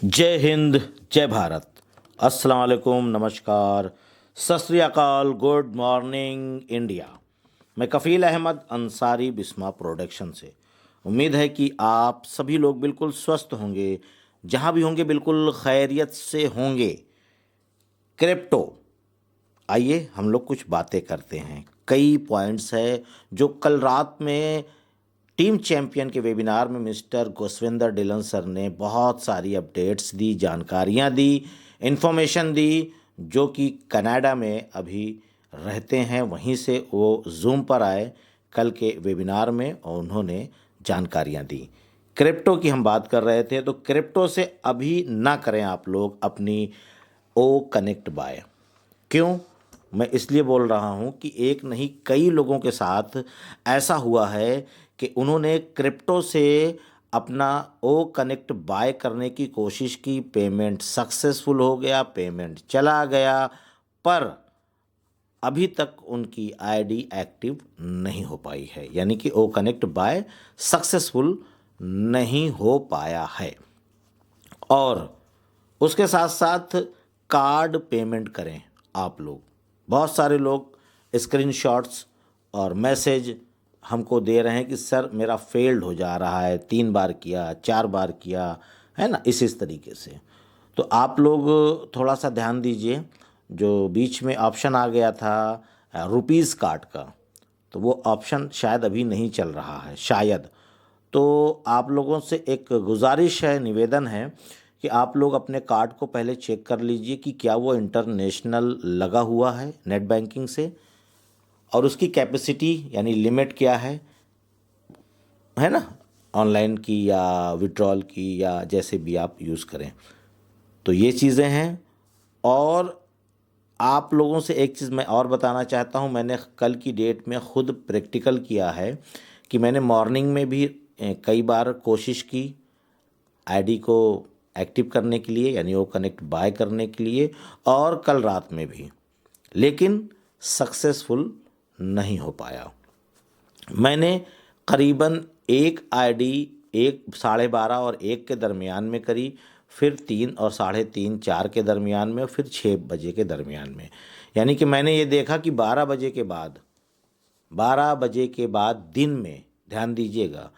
जय हिंद, जय भारत। अस्सलाम वालेकुम, नमस्कार, सत श्री अकाल, गुड मॉर्निंग इंडिया। मैं कफ़ील अहमद अंसारी, बिस्मा प्रोडक्शन से। उम्मीद है कि आप सभी लोग बिल्कुल स्वस्थ होंगे, जहां भी होंगे बिल्कुल खैरियत से होंगे। क्रिप्टो, आइए हम लोग कुछ बातें करते हैं। कई पॉइंट्स है जो कल रात में टीम चैंपियन के वेबिनार में मिस्टर गोस्विंदर डिलन सर ने बहुत सारी अपडेट्स दी, जानकारियां दी, इन्फॉर्मेशन दी, जो कि कनाडा में अभी रहते हैं। वहीं से वो जूम पर आए कल के वेबिनार में और उन्होंने जानकारियां दी। क्रिप्टो की हम बात कर रहे थे, तो क्रिप्टो से अभी ना करें आप लोग अपनी ओ कनेक्ट बाय। क्यों? मैं इसलिए बोल रहा हूं कि एक नहीं कई लोगों के साथ ऐसा हुआ है कि उन्होंने क्रिप्टो से अपना ओ कनेक्ट बाय करने की कोशिश की, पेमेंट सक्सेसफुल हो गया, पेमेंट चला गया, पर अभी तक उनकी आईडी एक्टिव नहीं हो पाई है, यानी कि ओ कनेक्ट बाय सक्सेसफुल नहीं हो पाया है। और उसके साथ साथ कार्ड पेमेंट करें आप लोग। बहुत सारे लोग स्क्रीनशॉट्स और मैसेज हमको दे रहे हैं कि सर मेरा फेल्ड हो जा रहा है, 3 बार किया, 4 बार किया, है ना, इस तरीके से। तो आप लोग थोड़ा सा ध्यान दीजिए। जो बीच में ऑप्शन आ गया था रुपीज़ कार्ड का, तो वो ऑप्शन शायद अभी नहीं चल रहा है, शायद। तो आप लोगों से एक गुजारिश है, निवेदन है कि आप लोग अपने कार्ड को पहले चेक कर लीजिए कि क्या वो इंटरनेशनल लगा हुआ है नेट बैंकिंग से, और उसकी कैपेसिटी यानी लिमिट क्या है ना, ऑनलाइन की या विड्रॉल की या जैसे भी आप यूज़ करें। तो ये चीज़ें हैं। और आप लोगों से एक चीज़ मैं और बताना चाहता हूँ, मैंने कल की डेट में ख़ुद प्रैक्टिकल किया है कि मैंने मॉर्निंग में भी कई बार कोशिश की आईडी को एक्टिव करने के लिए, यानी वो कनेक्ट बाय करने के लिए, और कल रात में भी, लेकिन सक्सेसफुल नहीं हो पाया। मैंने करीबन एक आईडी 1, 12:30 और 1 के दरमियान में करी, फिर 3 और 3:30, 4 के दरमियान में, फिर 6 बजे के दरमियान में। यानी कि मैंने ये देखा कि 12 बजे के बाद दिन में, ध्यान दीजिएगा,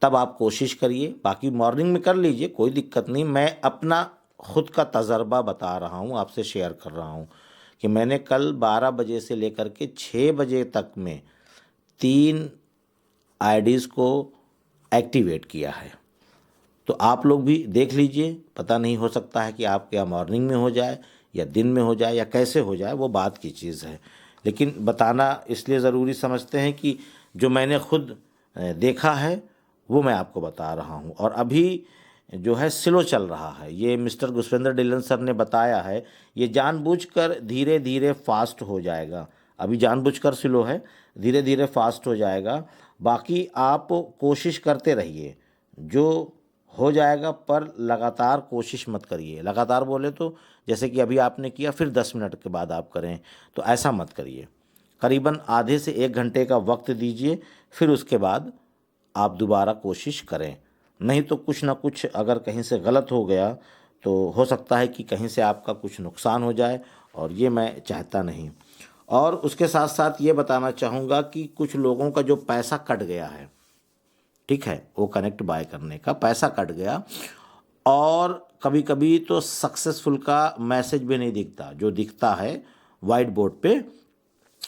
तब आप कोशिश करिए। बाकी मॉर्निंग में कर लीजिए, कोई दिक्कत नहीं। मैं अपना खुद का तजर्बा बता रहा हूँ, आपसे शेयर कर रहा हूँ कि मैंने कल 12 बजे से लेकर के 6 बजे तक में 3 आईडीज़ को एक्टिवेट किया है। तो आप लोग भी देख लीजिए, पता नहीं, हो सकता है कि आपके यहाँ मॉर्निंग में हो जाए या दिन में हो जाए या कैसे हो जाए, वो बात की चीज़ है। लेकिन बताना इसलिए ज़रूरी समझते हैं कि जो मैंने खुद देखा है वो मैं आपको बता रहा हूँ। और अभी जो है स्लो चल रहा है, ये मिस्टर गुस्वेंद्र डिलन सर ने बताया है, ये जानबूझकर धीरे धीरे फास्ट हो जाएगा। अभी जानबूझकर स्लो है, धीरे धीरे फास्ट हो जाएगा। बाकी आप कोशिश करते रहिए, जो हो जाएगा, पर लगातार कोशिश मत करिए। लगातार बोले तो जैसे कि अभी आपने किया, फिर 10 मिनट के बाद आप करें, तो ऐसा मत करिए। करीबन आधे से 1 घंटे का वक्त दीजिए, फिर उसके बाद आप दोबारा कोशिश करें। नहीं तो कुछ ना कुछ अगर कहीं से गलत हो गया तो हो सकता है कि कहीं से आपका कुछ नुकसान हो जाए, और ये मैं चाहता नहीं। और उसके साथ साथ ये बताना चाहूँगा कि कुछ लोगों का जो पैसा कट गया है, ठीक है, वो कनेक्ट बाय करने का पैसा कट गया, और कभी कभी तो सक्सेसफुल का मैसेज भी नहीं दिखता। जो दिखता है वाइट बोर्ड पे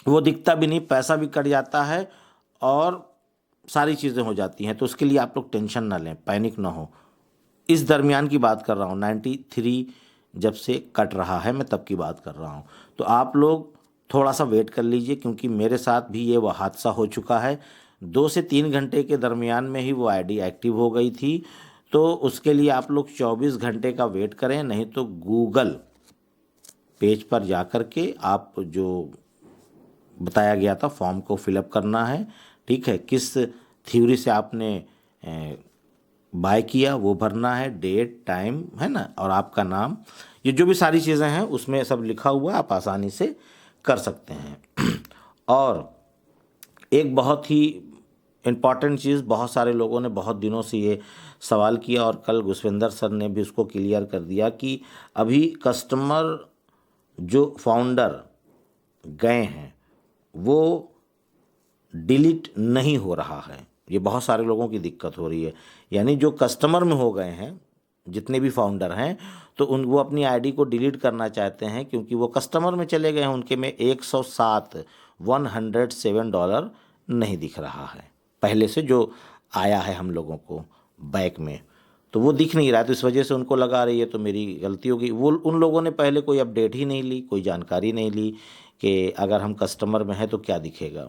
वो दिखता भी नहीं, पैसा भी कट जाता है और सारी चीज़ें हो जाती हैं। तो उसके लिए आप लोग टेंशन ना लें, पैनिक ना हो। इस दरमियान की बात कर रहा हूँ, 93 जब से कट रहा है, मैं तब की बात कर रहा हूँ। तो आप लोग थोड़ा सा वेट कर लीजिए, क्योंकि मेरे साथ भी ये वो हादसा हो चुका है। 2 से 3 घंटे के दरमियान में ही वो आईडी एक्टिव हो गई थी। तो उसके लिए आप लोग 24 घंटे का वेट करें, नहीं तो गूगल पेज पर जा कर के आप जो बताया गया था फॉर्म को फिलअप करना है, ठीक है, किस थ्योरी से आपने बाय किया वो भरना है, डेट, टाइम, है ना, और आपका नाम, ये जो भी सारी चीज़ें हैं उसमें सब लिखा हुआ, आप आसानी से कर सकते हैं। और एक बहुत ही इम्पॉर्टेंट चीज़, बहुत सारे लोगों ने बहुत दिनों से ये सवाल किया और कल गुसविंदर सर ने भी उसको क्लियर कर दिया कि अभी कस्टमर जो फाउंडर गए हैं वो डिलीट नहीं हो रहा है। ये बहुत सारे लोगों की दिक्कत हो रही है। यानी जो कस्टमर में हो गए हैं, जितने भी फाउंडर हैं, तो वो अपनी आईडी को डिलीट करना चाहते हैं क्योंकि वो कस्टमर में चले गए हैं, उनके में 107 डॉलर नहीं दिख रहा है पहले से जो आया है हम लोगों को बैक में, तो वो दिख नहीं रहा है। तो इस वजह से उनको लगा रही है तो मेरी गलती होगी। वो उन लोगों ने पहले कोई अपडेट ही नहीं ली, कोई जानकारी नहीं ली कि अगर हम कस्टमर में हैं तो क्या दिखेगा।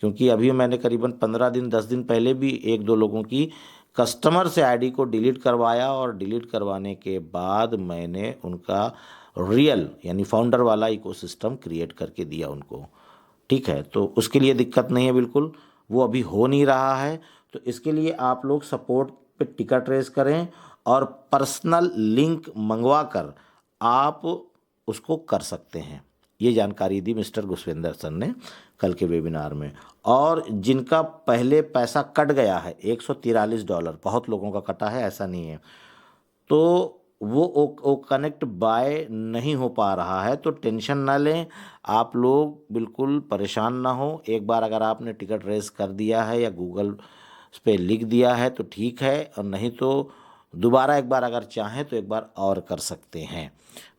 क्योंकि अभी मैंने करीबन 15 दिन 10 दिन पहले भी एक दो लोगों की कस्टमर से आईडी को डिलीट करवाया और डिलीट करवाने के बाद मैंने उनका रियल यानी फाउंडर वाला इकोसिस्टम क्रिएट करके दिया उनको। ठीक है, तो उसके लिए दिक्कत नहीं है बिल्कुल, वो अभी हो नहीं रहा है। तो इसके लिए आप लोग सपोर्ट पे टिकट रेस करें और पर्सनल लिंक मंगवा कर आप उसको कर सकते हैं। ये जानकारी दी मिस्टर गुसविंदर सर ने कल के वेबिनार में। और जिनका पहले पैसा कट गया है $143, बहुत लोगों का कटा है, ऐसा नहीं है, तो वो कनेक्ट बाय नहीं हो पा रहा है, तो टेंशन ना लें, आप लोग बिल्कुल परेशान ना हो। एक बार अगर आपने टिकट रेस कर दिया है या गूगल पे लिख दिया है तो ठीक है, और नहीं तो दोबारा एक बार अगर चाहें तो एक बार और कर सकते हैं।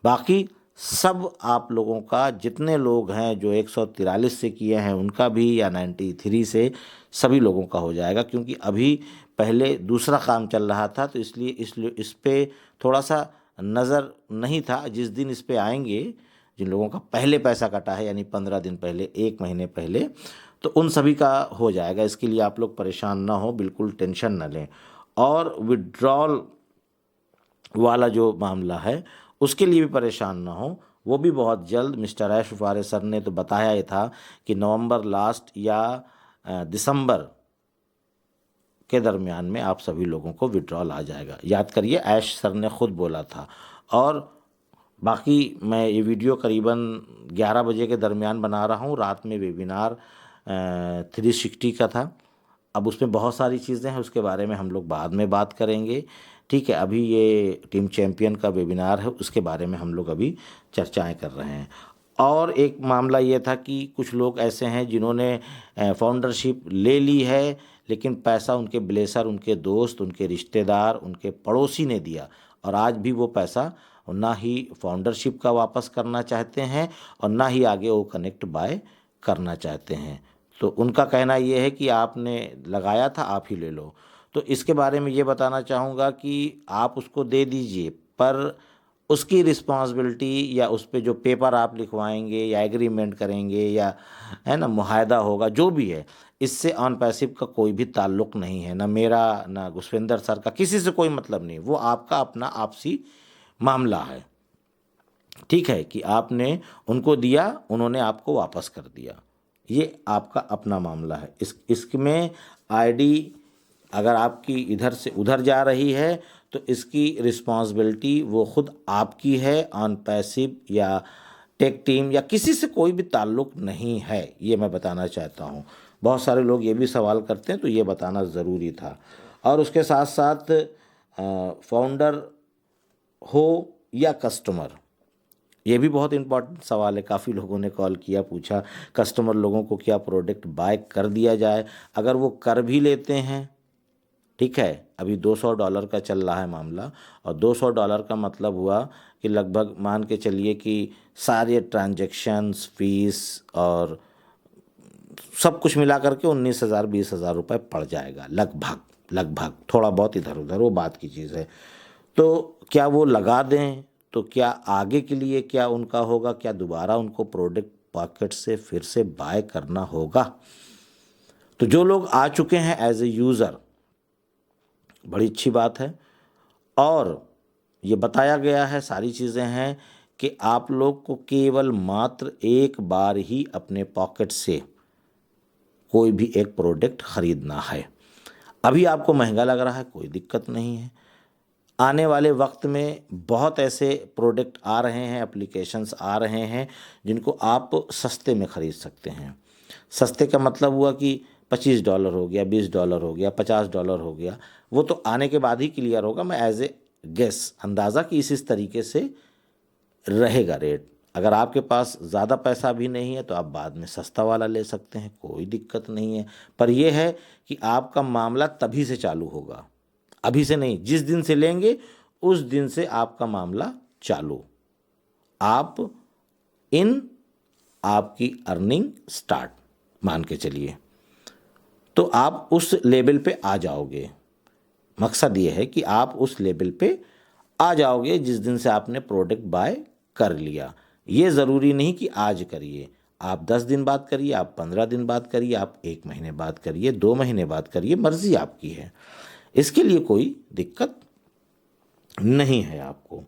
बाकी सब आप लोगों का, जितने लोग हैं जो 143 से किए हैं उनका भी, या 93 से, सभी लोगों का हो जाएगा। क्योंकि अभी पहले दूसरा काम चल रहा था, तो इसलिए इस पे थोड़ा सा नज़र नहीं था। जिस दिन इस पे आएंगे, जिन लोगों का पहले पैसा कटा है यानी 15 दिन पहले, 1 महीने पहले, तो उन सभी का हो जाएगा। इसके लिए आप लोग परेशान ना हो, बिल्कुल टेंशन ना लें। और विड्रॉल वाला जो मामला है उसके लिए भी परेशान ना हो, वो भी बहुत जल्द। मिस्टर ऐश उफारे सर ने तो बताया ही था कि नवंबर लास्ट या दिसंबर के दरमियान में आप सभी लोगों को विड्रॉल आ जाएगा। याद करिए, ऐश सर ने खुद बोला था। और बाकी मैं ये वीडियो करीबन 11 बजे के दरमियान बना रहा हूँ। रात में वेबिनार 360 का था। अब उसमें बहुत सारी चीज़ें हैं, उसके बारे में हम लोग बाद में बात करेंगे। ठीक है, अभी ये टीम चैम्पियन का वेबिनार है, उसके बारे में हम लोग अभी चर्चाएं कर रहे हैं। और एक मामला ये था कि कुछ लोग ऐसे हैं जिन्होंने फाउंडरशिप ले ली है, लेकिन पैसा उनके ब्लेसर, उनके दोस्त, उनके रिश्तेदार, उनके पड़ोसी ने दिया, और आज भी वो पैसा ना ही फाउंडरशिप का वापस करना चाहते हैं और ना ही आगे वो कनेक्ट बाय करना चाहते हैं। तो उनका कहना ये है कि आपने लगाया था, आप ही ले लो। तो इसके बारे में ये बताना चाहूँगा कि आप उसको दे दीजिए, पर उसकी रिस्पॉन्सिबिलिटी या उस पे जो पेपर आप लिखवाएंगे या एग्रीमेंट करेंगे या है ना मुआहदा होगा, जो भी है, इससे ऑन पैसिव का कोई भी ताल्लुक़ नहीं है। ना मेरा, ना गुसविंदर सर का, किसी से कोई मतलब नहीं। वो आपका अपना आपसी मामला है। ठीक है, कि आपने उनको दिया, उन्होंने आपको वापस कर दिया, ये आपका अपना मामला है। इसमें आईडी अगर आपकी इधर से उधर जा रही है तो इसकी रिस्पॉन्सिबिलिटी वो खुद आपकी है। ऑन पैसिव या टेक टीम या किसी से कोई भी ताल्लुक़ नहीं है, ये मैं बताना चाहता हूँ। बहुत सारे लोग ये भी सवाल करते हैं, तो ये बताना ज़रूरी था। और उसके साथ साथ फाउंडर हो या कस्टमर, ये भी बहुत इम्पोर्टेंट सवाल है। काफ़ी लोगों ने कॉल किया, पूछा कस्टमर लोगों को क्या प्रोडक्ट बाय कर दिया जाए। अगर वो कर भी लेते हैं, ठीक है, अभी $200 का चल रहा है मामला, और $200 का मतलब हुआ कि लगभग मान के चलिए कि सारे ट्रांजैक्शंस, फीस और सब कुछ मिला करके 19,000 20,000 रुपये पड़ जाएगा लगभग, थोड़ा बहुत इधर उधर, वो बात की चीज़ है। तो क्या वो लगा दें, तो क्या आगे के लिए क्या उनका होगा, क्या दोबारा उनको प्रोडक्ट पॉकेट से फिर से बाय करना होगा? तो जो लोग आ चुके हैं एज ए यूज़र, बड़ी अच्छी बात है। और ये बताया गया है, सारी चीज़ें हैं कि आप लोग को केवल मात्र एक बार ही अपने पॉकेट से कोई भी एक प्रोडक्ट ख़रीदना है। अभी आपको महंगा लग रहा है, कोई दिक्कत नहीं है। आने वाले वक्त में बहुत ऐसे प्रोडक्ट आ रहे हैं, एप्लीकेशंस आ रहे हैं जिनको आप सस्ते में ख़रीद सकते हैं। सस्ते का मतलब हुआ कि $25 हो गया, $20 हो गया, $50 हो गया, वो तो आने के बाद ही क्लियर होगा। मैं एज ए गेस अंदाज़ा कि इस तरीके से रहेगा रेट। अगर आपके पास ज़्यादा पैसा भी नहीं है तो आप बाद में सस्ता वाला ले सकते हैं, कोई दिक्कत नहीं है। पर यह है कि आपका मामला तभी से चालू होगा, अभी से नहीं। जिस दिन से लेंगे उस दिन से आपका मामला चालू, आप इन आपकी अर्निंग स्टार्ट मान के चलिए, तो आप उस लेवल पे आ जाओगे। मकसद ये है कि आप उस लेवल पे आ जाओगे जिस दिन से आपने प्रोडक्ट बाय कर लिया। ये ज़रूरी नहीं कि आज करिए, आप 10 दिन बाद करिए, आप 15 दिन बाद करिए, आप 1 महीने बाद करिए, 2 महीने बाद करिए, मर्ज़ी आपकी है। इसके लिए कोई दिक्कत नहीं है आपको,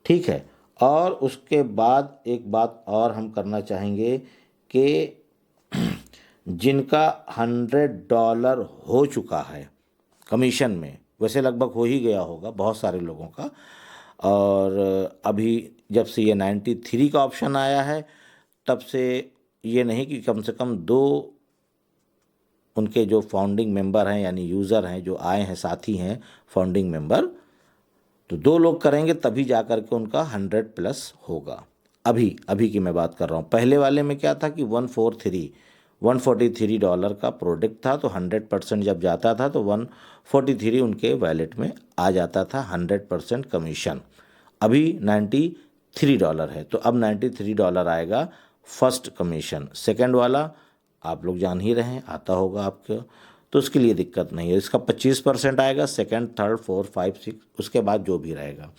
ठीक है। और उसके बाद एक बात और हम करना चाहेंगे कि जिनका $100 हो चुका है कमीशन में, वैसे लगभग हो ही गया होगा बहुत सारे लोगों का, और अभी जब से ये 93 का ऑप्शन आया है तब से ये नहीं कि कम से कम 2 उनके जो फाउंडिंग मेंबर हैं यानी यूज़र हैं जो आए हैं, साथी हैं फाउंडिंग मेंबर, तो 2 लोग करेंगे तभी जा कर के उनका 100+ होगा। अभी की मैं बात कर रहा हूँ। पहले वाले में क्या था कि $143 का प्रोडक्ट था, तो 100% जब जाता था तो 143 उनके वैलेट में आ जाता था, 100% कमीशन। अभी $93 है, तो अब $93 आएगा फर्स्ट कमीशन। सेकंड वाला आप लोग जान ही रहे हैं, आता होगा आपको, तो उसके लिए दिक्कत नहीं है। इसका 25% आएगा, सेकंड, थर्ड, फोर्थ, 5, 6, उसके बाद जो भी रहेगा।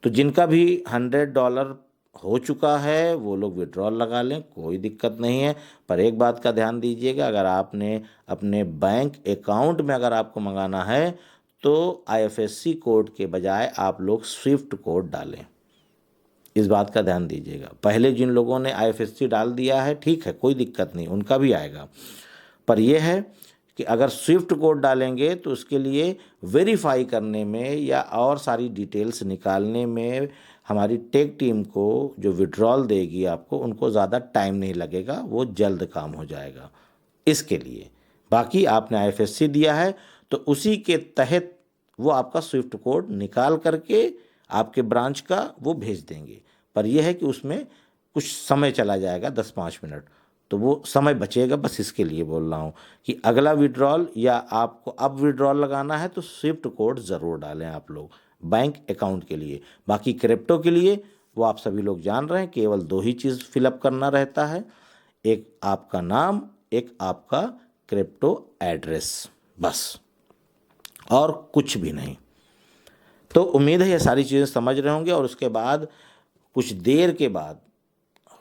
तो जिनका भी $100 हो चुका है वो लोग विड्रॉल लगा लें, कोई दिक्कत नहीं है। पर एक बात का ध्यान दीजिएगा, अगर आपने अपने बैंक अकाउंट में अगर आपको मंगाना है तो IFSC कोड के बजाय आप लोग स्विफ्ट कोड डालें, इस बात का ध्यान दीजिएगा। पहले जिन लोगों ने IFSC डाल दिया है ठीक है, कोई दिक्कत नहीं, उनका भी आएगा। पर यह है कि अगर स्विफ्ट कोड डालेंगे तो उसके लिए वेरीफाई करने में या और सारी डिटेल्स निकालने में हमारी टेक टीम को जो विड्रॉल देगी आपको, उनको ज़्यादा टाइम नहीं लगेगा, वो जल्द काम हो जाएगा इसके लिए। बाकी आपने IFSC दिया है तो उसी के तहत वो आपका स्विफ्ट कोड निकाल करके आपके ब्रांच का वो भेज देंगे। पर यह है कि उसमें कुछ समय चला जाएगा, 10-5 मिनट, तो वो समय बचेगा। बस इसके लिए बोल रहा हूँ कि अगला विड्रॉल या आपको अब विड्रॉल लगाना है तो स्विफ्ट कोड ज़रूर डालें आप लोग बैंक अकाउंट के लिए। बाकी क्रिप्टो के लिए वो आप सभी लोग जान रहे हैं, केवल 2 ही चीज़ फिलअप करना रहता है, एक आपका नाम, एक आपका क्रिप्टो एड्रेस, बस, और कुछ भी नहीं। तो उम्मीद है ये सारी चीज़ें समझ रहे होंगे। और उसके बाद कुछ देर के बाद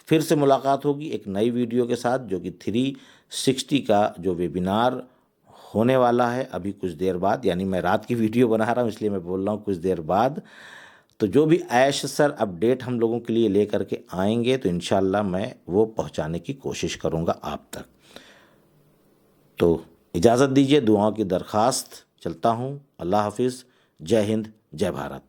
फिर से मुलाकात होगी एक नई वीडियो के साथ, जो कि 360 का जो वेबिनार होने वाला है अभी कुछ देर बाद। यानी मैं रात की वीडियो बना रहा हूँ इसलिए मैं बोल रहा हूँ कुछ देर बाद। तो जो भी ऐश सर अपडेट हम लोगों के लिए लेकर के आएंगे तो इंशाल्लाह मैं वो पहुँचाने की कोशिश करूँगा आप तक। तो इजाज़त दीजिए, दुआओं की दरख्वास्त, चलता हूँ। अल्लाह हाफिज़, जय हिंद, जय भारत।